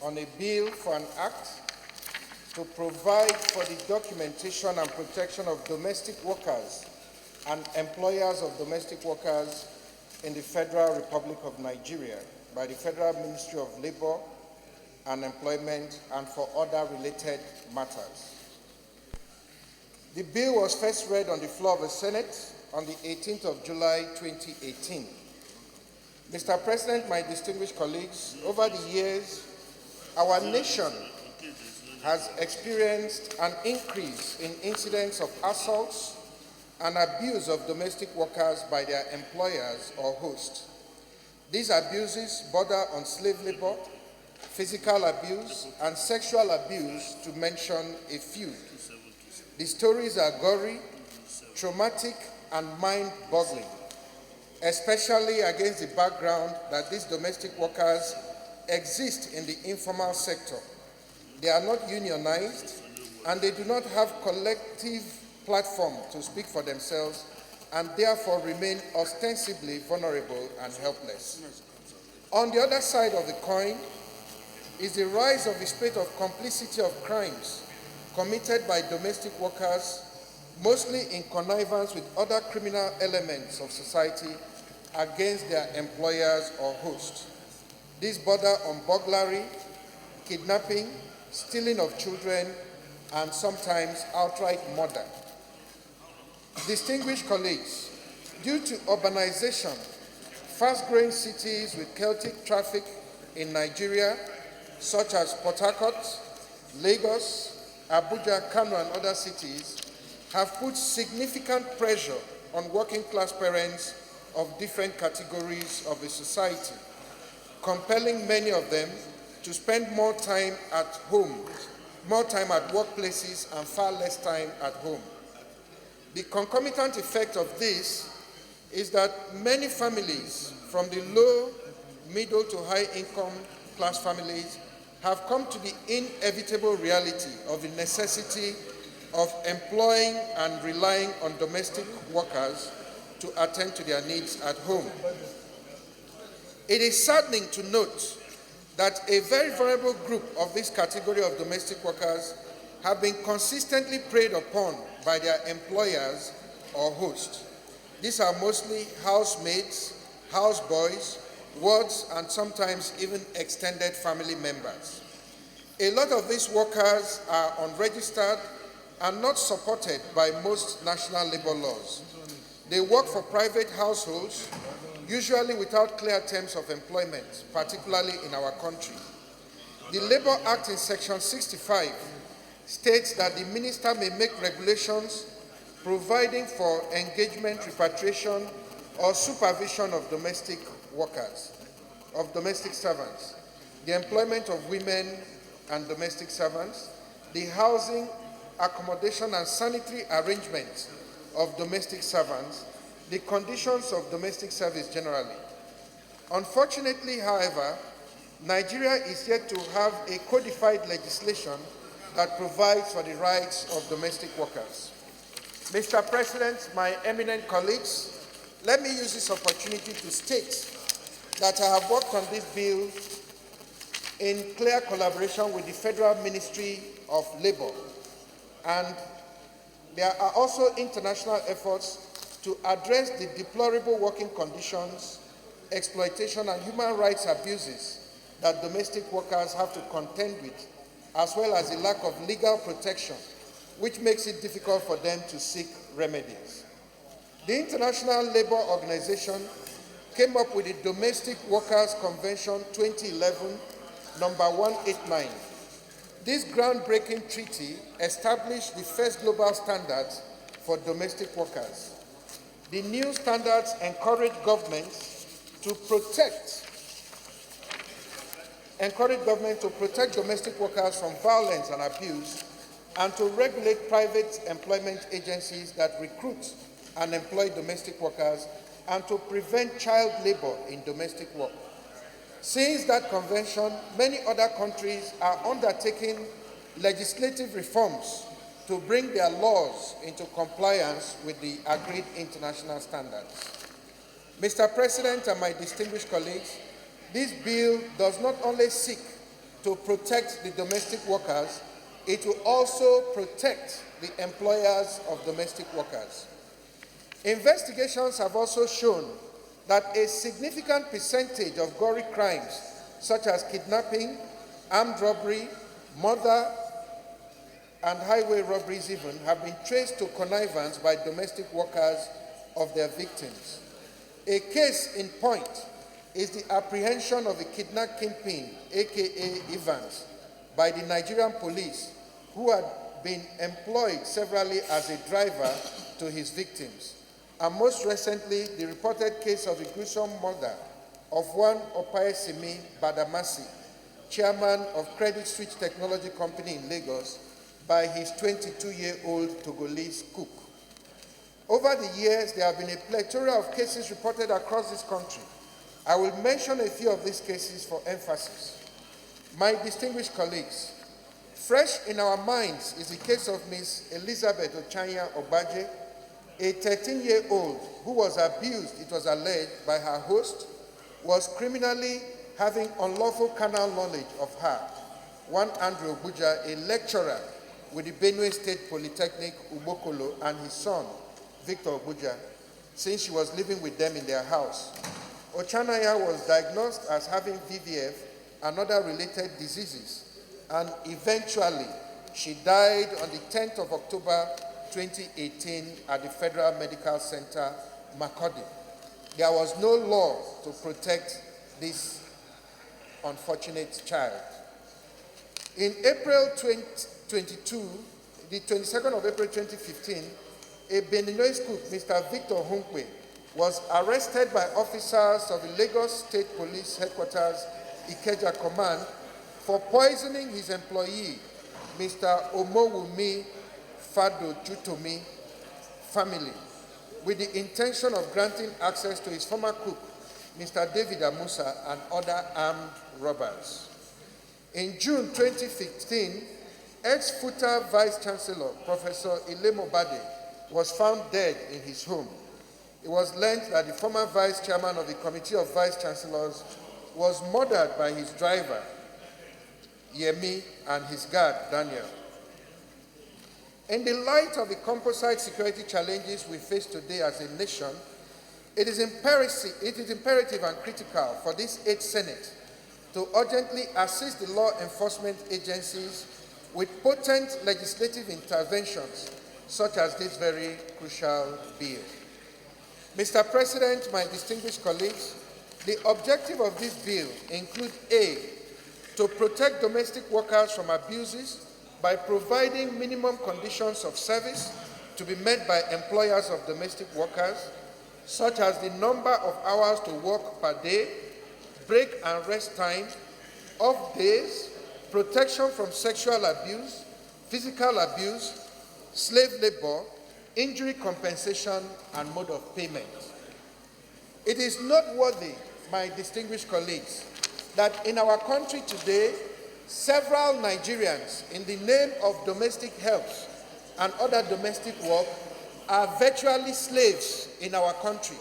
on a bill for an act to provide for the documentation and protection of domestic workers and employers of domestic workers in the Federal Republic of Nigeria by the Federal Ministry of Labor and Employment and for other related matters. The bill was first read on the floor of the Senate on the 18th of July 2018. Mr. President, my distinguished colleagues, over the years, our nation has experienced an increase in incidents of assaults and abuse of domestic workers by their employers or hosts. These abuses border on slave labor, physical abuse, and sexual abuse, to mention a few. The stories are gory, traumatic, and mind-boggling, especially against the background that these domestic workers exist in the informal sector. They are not unionized, and they do not have collective platform to speak for themselves, and therefore remain ostensibly vulnerable and helpless. On the other side of the coin is the rise of the spate of complicity of crimes committed by domestic workers, mostly in connivance with other criminal elements of society against their employers or hosts. These border on burglary, kidnapping, stealing of children, and sometimes outright murder. Distinguished colleagues, due to urbanization, fast-growing cities with Celtic traffic in Nigeria, such as Port Harcourt, Lagos, Abuja, Kano, and other cities, have put significant pressure on working-class parents of different categories of the society, compelling many of them to spend more time at home, more time at workplaces, and far less time at home. The concomitant effect of this is that many families from the low, middle to high income class families have come to the inevitable reality of the necessity of employing and relying on domestic workers to attend to their needs at home. It is saddening to note that a very vulnerable group of this category of domestic workers have been consistently preyed upon by their employers or hosts. These are mostly housemaids, houseboys, wards, and sometimes even extended family members. A lot of these workers are unregistered and not supported by most national labor laws. They work for private households, usually without clear terms of employment, particularly in our country. The Labour Act in Section 65 states that the minister may make regulations providing for engagement, repatriation, or supervision of domestic workers, of domestic servants, the employment of women and domestic servants, the housing, accommodation, and sanitary arrangements of domestic servants, the conditions of domestic service generally. Unfortunately, however, Nigeria is yet to have a codified legislation that provides for the rights of domestic workers. Mr. President, my eminent colleagues, let me use this opportunity to state that I have worked on this bill in clear collaboration with the Federal Ministry of Labor, and there are also international efforts to address the deplorable working conditions, exploitation, and human rights abuses that domestic workers have to contend with, as well as the lack of legal protection, which makes it difficult for them to seek remedies. The International Labour Organization came up with the Domestic Workers Convention 2011, number 189. This groundbreaking treaty established the first global standards for domestic workers. The new standards encourage governments to protect domestic workers from violence and abuse, and to regulate private employment agencies that recruit and employ domestic workers, and to prevent child labor in domestic work. Since that convention, many other countries are undertaking legislative reforms to bring their laws into compliance with the agreed international standards. Mr. President and my distinguished colleagues, this bill does not only seek to protect the domestic workers, it will also protect the employers of domestic workers. Investigations have also shown that a significant percentage of gory crimes, such as kidnapping, armed robbery, murder, and highway robberies even, have been traced to connivance by domestic workers of their victims. A case in point is the apprehension of a kidnap kingpin, aka Evans, by the Nigerian police, who had been employed severally as a driver to his victims. And most recently, the reported case of the gruesome murder of one Opayesimi Badamasi, chairman of Credit Switch Technology Company in Lagos, by his 22-year-old Togolese cook. Over the years, there have been a plethora of cases reported across this country. I will mention a few of these cases for emphasis. My distinguished colleagues, fresh in our minds is the case of Ms. Elizabeth Ochanya Obaje, a 13-year-old who was abused, it was alleged, by her host, was criminally having unlawful carnal knowledge of her, one Andrew Obuja, a lecturer with the Benue State Polytechnic, Ubokolo, and his son, Victor Obuja, since she was living with them in their house. Ochanaya was diagnosed as having VVF and other related diseases, and eventually she died on the 10th of October 2018 at the Federal Medical Center, Makurdi. There was no law to protect this unfortunate child. In April 2022, the 22nd of April 2015, a Beninois cook, Mr. Victor Hunkwe, was arrested by officers of the Lagos State Police Headquarters, Ikeja Command, for poisoning his employee, Mr. Omowumi Fado Jutomi family, with the intention of granting access to his former cook, Mr. David Amusa, and other armed robbers. In June 2015, ex-FUTA Vice-Chancellor, Professor Ilemo Bade, was found dead in his home. It was learned that the former Vice-Chairman of the Committee of Vice-Chancellors was murdered by his driver, Yemi, and his guard, Daniel. In the light of the composite security challenges we face today as a nation, it is imperative and critical for this 8th Senate to urgently assist the law enforcement agencies with potent legislative interventions such as this very crucial bill. Mr. President, my distinguished colleagues, the objective of this bill includes A, to protect domestic workers from abuses by providing minimum conditions of service to be met by employers of domestic workers, such as the number of hours to work per day, break and rest time, off days, protection from sexual abuse, physical abuse, slave labor, injury compensation, and mode of payment. It is noteworthy, my distinguished colleagues, that in our country today, several Nigerians, in the name of domestic help and other domestic work, are virtually slaves in our country,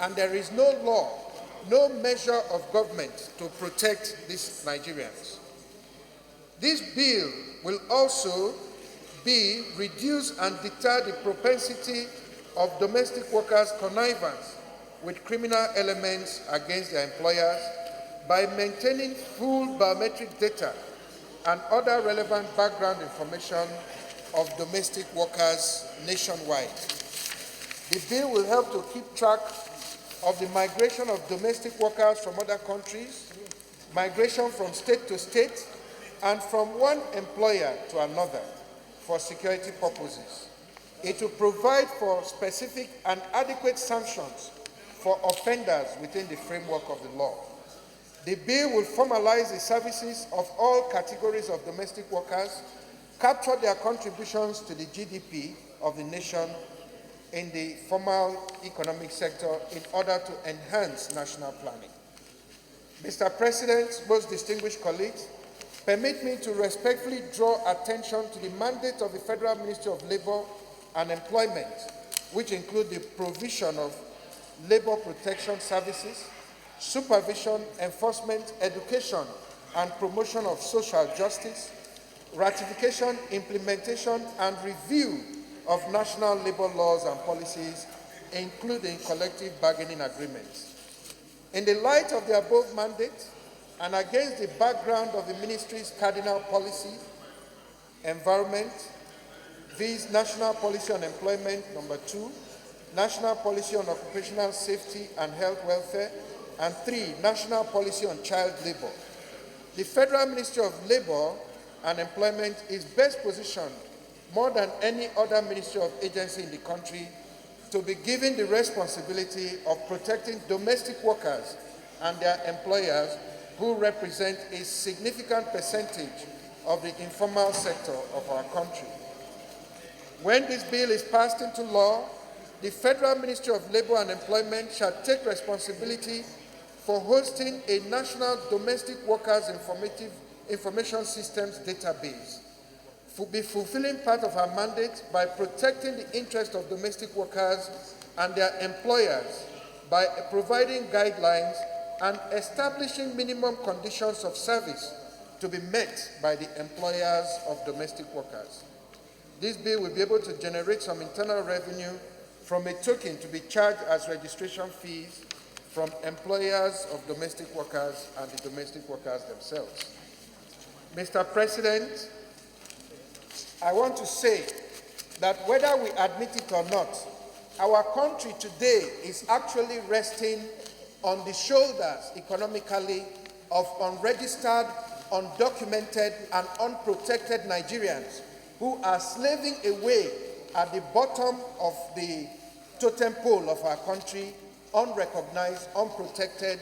and there is no law, no measure of government to protect these Nigerians. This bill will also reduce and deter the propensity of domestic workers' connivance with criminal elements against their employers by maintaining full biometric data and other relevant background information of domestic workers nationwide. The bill will help to keep track of the migration of domestic workers from other countries, migration from state to state, and from one employer to another for security purposes. It will provide for specific and adequate sanctions for offenders within the framework of the law. The bill will formalize the services of all categories of domestic workers, capture their contributions to the GDP of the nation in the formal economic sector in order to enhance national planning. Mr. President, most distinguished colleagues, permit me to respectfully draw attention to the mandate of the Federal Ministry of Labor and Employment, which include the provision of labor protection services, supervision, enforcement, education, and promotion of social justice, ratification, implementation, and review of national labor laws and policies, including collective bargaining agreements. In the light of the above mandate, and against the background of the ministry's cardinal policy, environment, viz. National Policy on Employment, number 2, National Policy on Occupational Safety and Health Welfare, and 3, National Policy on Child Labor. The Federal Ministry of Labor and Employment is best positioned, more than any other ministry or agency in the country, to be given the responsibility of protecting domestic workers and their employers, who represent a significant percentage of the informal sector of our country. When this bill is passed into law, the Federal Ministry of Labor and Employment shall take responsibility for hosting a national domestic workers information systems database, be fulfilling part of her mandate by protecting the interest of domestic workers and their employers by providing guidelines and establishing minimum conditions of service to be met by the employers of domestic workers. This bill will be able to generate some internal revenue from a token to be charged as registration fees from employers of domestic workers and the domestic workers themselves. Mr. President, I want to say that whether we admit it or not, our country today is actually resting on the shoulders economically of unregistered, undocumented, and unprotected Nigerians who are slaving away at the bottom of the totem pole of our country, unrecognized, unprotected,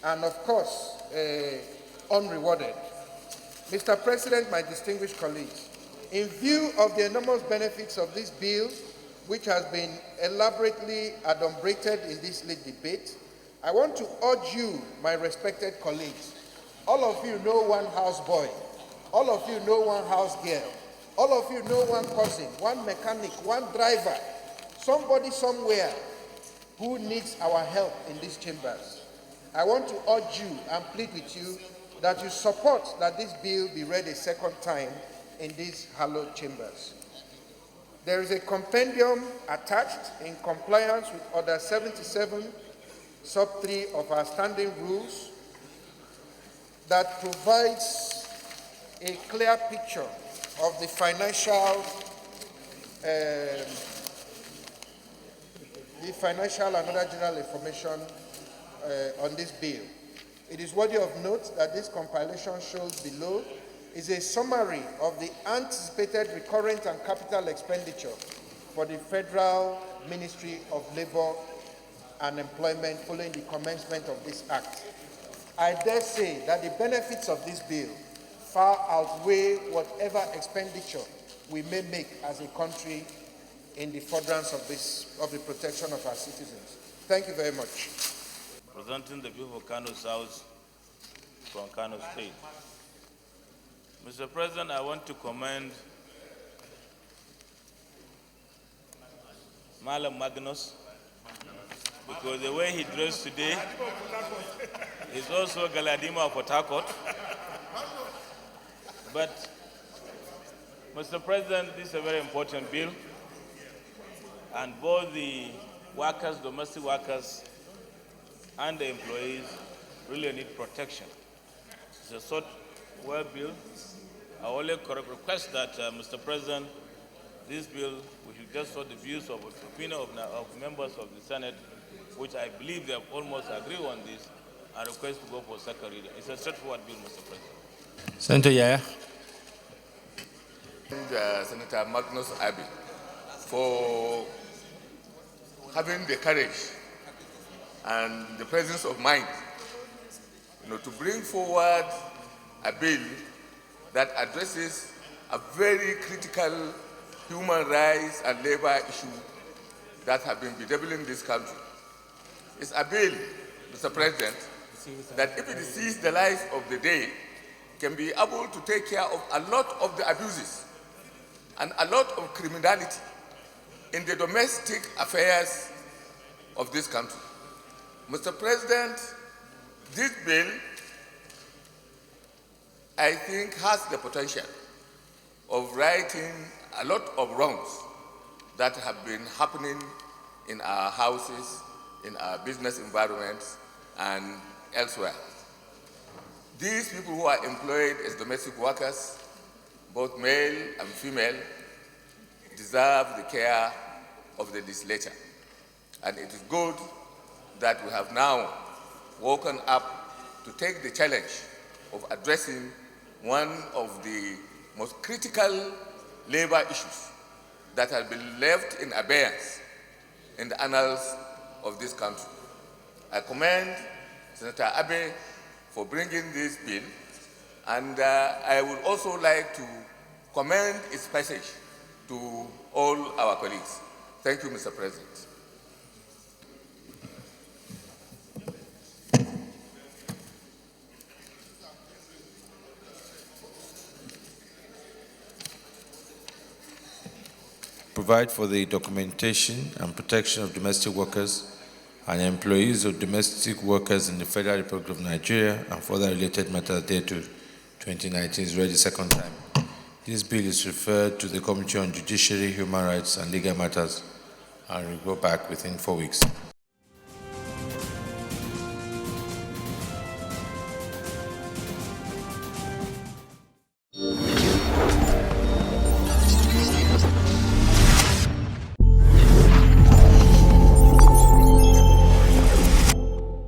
and of course, unrewarded. Mr. President, my distinguished colleagues, in view of the enormous benefits of this bill, which has been elaborately adumbrated in this late debate, I want to urge you, my respected colleagues, all of you know one house boy, all of you know one house girl, all of you know one cousin, one mechanic, one driver, somebody somewhere who needs our help in these chambers. I want to urge you and plead with you that you support that this bill be read a second time in these hallowed chambers. There is a compendium attached in compliance with Order 77, Sub 3 of our standing rules that provides a clear picture of the financial and other general information on this bill. It is worthy of note that this compilation shows below is a summary of the anticipated recurrent and capital expenditure for the Federal Ministry of Labor and Employment following the commencement of this act. I dare say that the benefits of this bill far outweigh whatever expenditure we may make as a country in the furtherance of the protection of our citizens. Thank you very much. Presenting the people of Kano South from Kano State. Mr. President, I want to commend Malam Magnus because the way he dressed today is also Galadima of Port Harcourt. But, Mr. President, this is a very important bill, and both the workers, domestic workers, and the employees really need protection. It's a sort well bill. I only request that, Mr. President, this bill, we should just sort the views of opinion of members of the Senate, which I believe they have almost agreed on this, and request to go for second reading. It's a straightforward bill, Mr. President. Senator Yaya. Senator Magnus Abbey for having the courage and the presence of mind, to bring forward a bill that addresses a very critical human rights and labor issue that have been bedeviling this country. It's a bill, Mr. President, that if it sees the light of the day, can be able to take care of a lot of the abuses and a lot of criminality in the domestic affairs of this country. Mr. President, this bill I think, has the potential of righting a lot of wrongs that have been happening in our houses, in our business environments, and elsewhere. These people who are employed as domestic workers, both male and female, deserve the care of the legislature. And it is good that we have now woken up to take the challenge of addressing one of the most critical labor issues that have been left in abeyance in the annals of this country. I commend Senator Abe for bringing this bill, and I would also like to commend its passage to all our colleagues. Thank you, Mr. President. Provide for the documentation and protection of domestic workers and employees of domestic workers in the Federal Republic of Nigeria and for other related matters thereto. 2019 is read the second time. This bill is referred to the Committee on Judiciary, Human Rights and Legal Matters and will go back within 4 weeks.